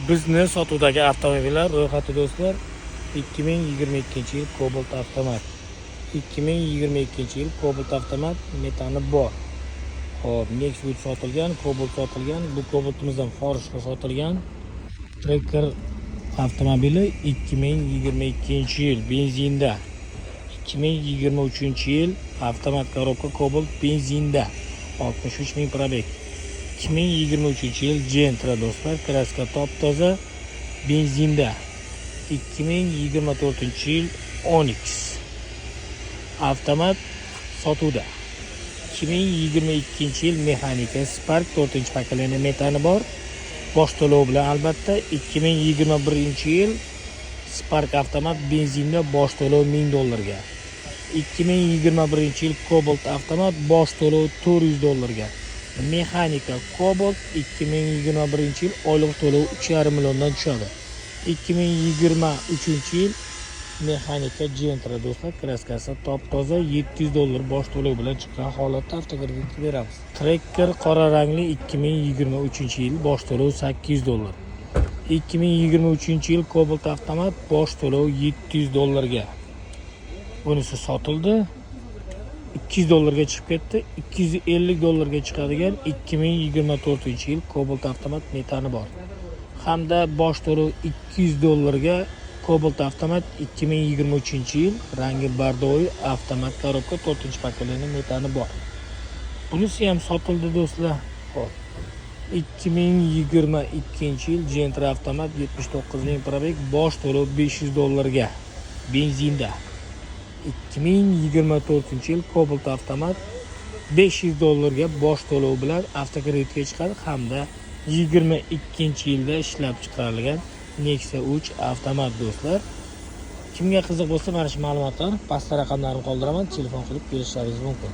Bizni sotuvdagi avtomobillar ro'yxati do'stlar 2022-yil Cobalt avtomat. 2022-yil Cobalt avtomat metani bor. Xo'p, Nexus sotilgan, Cobalt sotilgan. Bu Cobaltimizdan forishga sotilgan. Tracker avtomobili 2022-yil benzinda. 2023-yil avtomat korobka Cobalt benzinda. 63 ming probeg. 2023-yil Gentra do'stlar, kraska top toza benzinda. 2024-yil Onyx avtomat sotuvda. 2022-yil mexanika Spark 4-pokoleniya metani bor. Bosh to'lov bilan albatta. 2021-yil Spark avtomat benzinda bosh to'lov $1000 ga. 2021-yil Cobalt avtomat bosh to'lov $400 ga. Mexanika Cobalt 2021-yil oylik to'lov 3,5 milliondan tushadi. 2023-yil mexanika Gentra do'stlar, kraskasi top toza $700 bosh to'lov bilan chiqqan holatda avtokreditga beramiz. Tracker qora rangli 2023-yil bosh to'lov $800. 2023-yil Cobalt avtomat bosh to'lov $700 ga. Bunisi sotildi. $200 ga chiqib ketdi. $250 ga chiqadigan 2024-yil Cobalt avtomat metani bor. Hamda bosh to'lov $200 ga Cobalt avtomat 2023-yil rangi bardoviy avtomat korobka 4-pokoleniya metani bor. Bunisi ham sotildi do'stlar. Xo'p. 2022-yil Gentra avtomat 79 ming probeg bosh to'lov $500 ga benzinda. 2024-yil Cobalt avtomat $500 ga bosh to'lov bilan avtokreditga chiqadi hamda 22-yilda ishlab chiqarilgan Nexia 3 avtomat do'stlar. Kimga qiziq bo'lsa, mana shu ma'lumotlar pastda raqamlarini qoldiraman, telefon qilib kelishlaringiz mumkin.